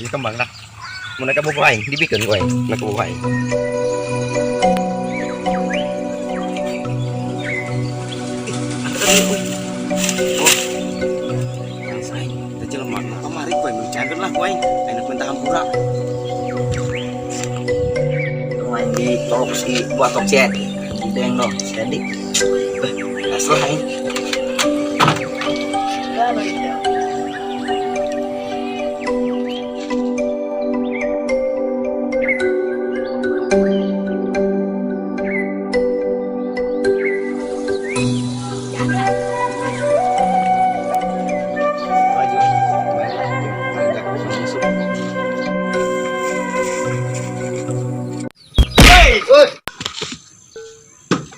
Ini kembang dah. Mereka buku aing, dibikin gue. Mereka buku aing. Oh, saya kecil lemah. Kemarin gue mencangkut lah gue. Enak minta hampura. Main di tolok si buat tokset. Gitu yang no, jadi. Asal ini.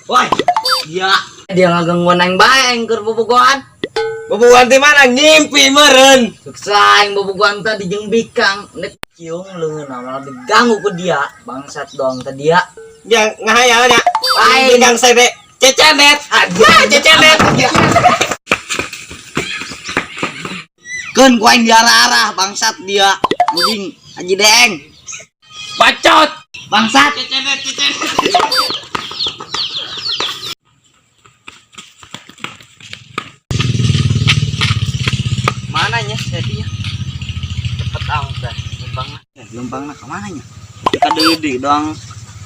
Woi, dia ngagangguan aing bae aing keur bobogohan. Bobogohan di mana? Ngimpi meureun. Suksa aing bobogohan tadi jeung bikang nek kiung leungeun malah diganggu ku dia. Bangsat doang tadi ya. Ya ngahayalnya. Aing Bikang sebe cecemet. Aja cecemet. Keun ku aing diarah-arah bangsat dia. Anjing, Haji Deng. Bacot. Bangsat. Cecemet. Mananya jadinya? Cepet amat dah, Lumpangna ke mananya? Ka deui doang.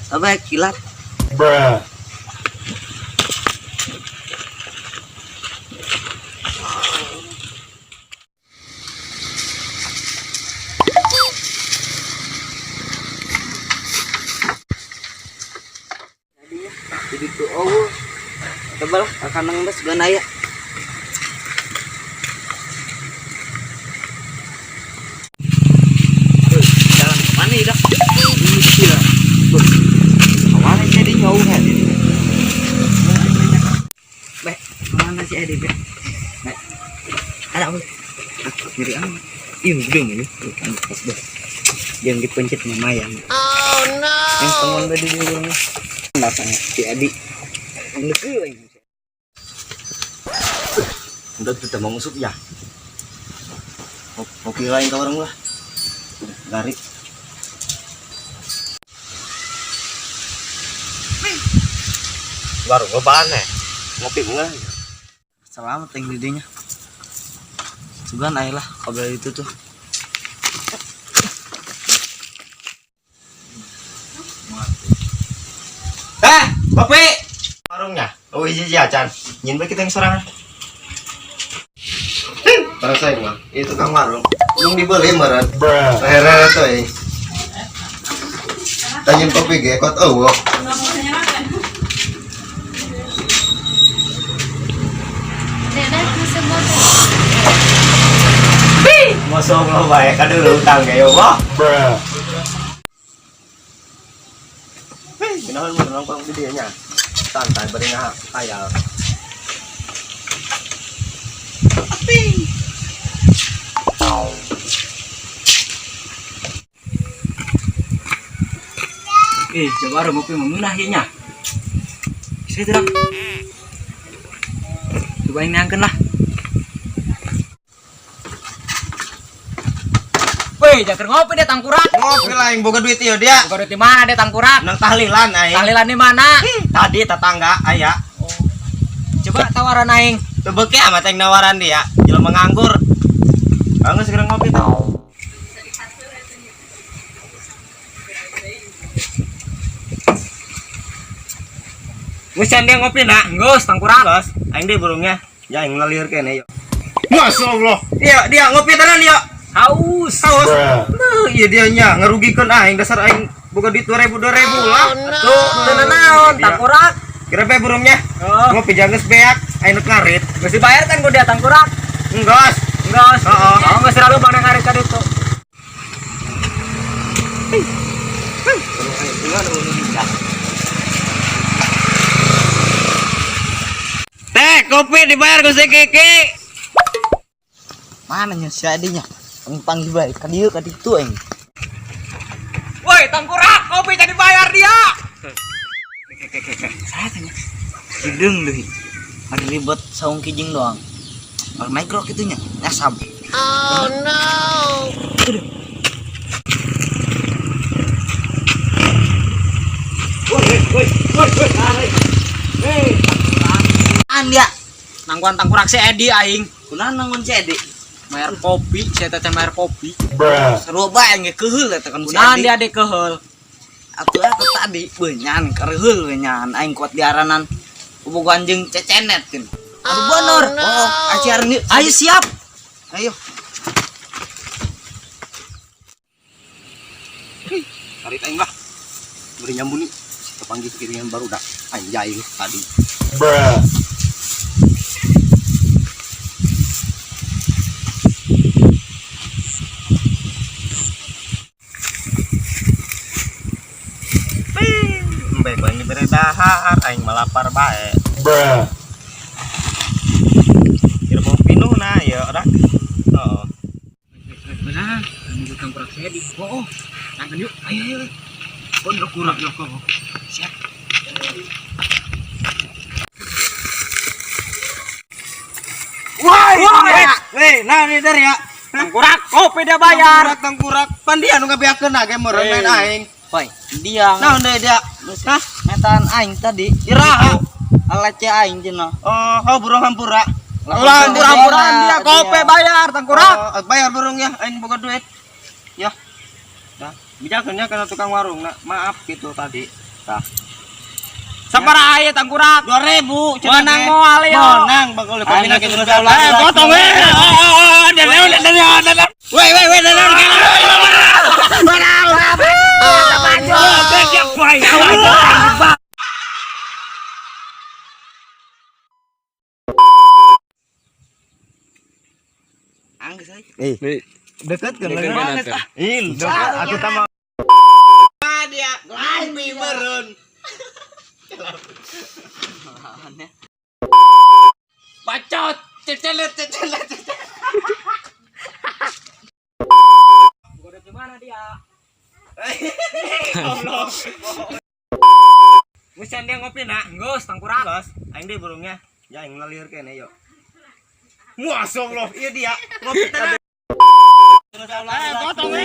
Apa kilat? Bruh. Jadi tuh oh. Tebal akan nang bes ganaya. Jalan mana ida? Iya. Kemana jadi jauh kan? Beh, kemana si Edi beh? Ada apa? Kiri ang. Ih, dong ini. Pas beh. Yang dipencet lumayan. Oh no. Yang teman tadi di rumah. Datang si Edi. Leki lagi. Udah kita mau ngusuk ya. Kopi lain ke orang lah. Garik. Baru ngebaan ngopi enggak? Selamat yang didinya. Sugan ayolah kabel itu tuh. Kopi. Warungnya. Oh iya Chan. Nyin bae kita yang sorangan. Para saya mah, itu kang warung. Belum dibeli meureun. Hehehe teh. Tanyin kopi ge kot eueuh. Mosong lo bae ka dulu utang ge yo, Boh. Ginahan mo lang pang video nya. Santai bari nga ayal. Coba orang ngopi memunah ya nya. Saya terang. Coba ini angkat lah. Weh, jangan ngopi deh tangkurak. Ngopi lah yang boga duit ieu dia. Boga duit di mana deh tangkurak? Nang tahlilan aing. Tahlilan di mana? Tadi tetangga aya. Oh. Coba tawaran aing. Teu beuki amat yang nawaran dia. Jelema nganggur. Bangun segera ngopi tau. Ngusan dia ngopi nak? Geus tangkurak. Geus, aing deui burungnya. Ya aing ngalir kene yo. Masyaallah. Dia ngopi tenan dia. Haus. Nah, iya dia nya ngerugikeun aing dasar aing boga duit 2000 lah. Tuh, tenan naon tangkurak. Kira bae burungnya. Oh. Ngopi janggeus beak, aing nu ngarit. Geus dibayar kan ku dia tangkurak. Enggas. Geus. Heeh. Oh, geus selalu bang ngarit ka ditu. Teh, kopi dibayar ku si Kiki. Mana nya si adinya? Panggil bae ka dieu ka ditu aing. Woi, tangkurak, kopi jadi bayar dia. Saya tanya. Hidung deh. Ada ribet saung kijing doang. Kalau micro itunya nyasam. Oh no. Anda Nangguan tangkurak si Edi aing. kunaon nangon si Edi? Mayar kopi, saya teh mayar kopi. Seru bae ge keheul eta kan si Kunaon Edi. dia de keheul. Atuh aku tadi beunyan kareheul beunyan aing kuat diaranan bobogohan jeung cecenet kan. Aduh bener. Oh, aciar nih. Ayo siap. Ayo. Tarik aing lah. Beri nyambung nih. Kepanggil kiringan baru dah. Anjay tadi. Baik lagi beredahar, aing melapar bae. Kira mau pinuh nah ya ora. Oh. Benar, nunggu tangkurak si Edi. Oh, nangkan yuk. Ayo. Oh, udah kurang ya kok. Siap. Weh, nah ini dari ya. Tangkurak kopi dia bayar. Tangkurak, pan dia nu ngabeakeun na ge meureun main aing. Poy, dia. Naon deui dia? Hah? Metaan aing tadi. Iraha. Alace aing cenah. Oh, burung hampura. Ulah hampur-hampuran dia kopi bayar tangkurak. Oh, bayar burung ya, aing boga duit. Ya. Dah, bijakeun ya kana tukang warung. Nah, maaf gitu tadi. Tah. Sabaraha aya tangkurak? 2000 Menang moal ya. Menang bakal pamina ke Aing sudah. Potong we. Weh, Anggeus euy. Dekat kan Deket banget, ah. dekat aku tambah. Dia kopi meureun. Bacot. Cecelet. Udah gimana dia? Allah. Musan dia ngopi nak, geus tangkurak. Bos, aing deui burungnya. Ya aing ngalieur kene yo. Masyaallah, ieu dia. Ngopi teh. Potong we.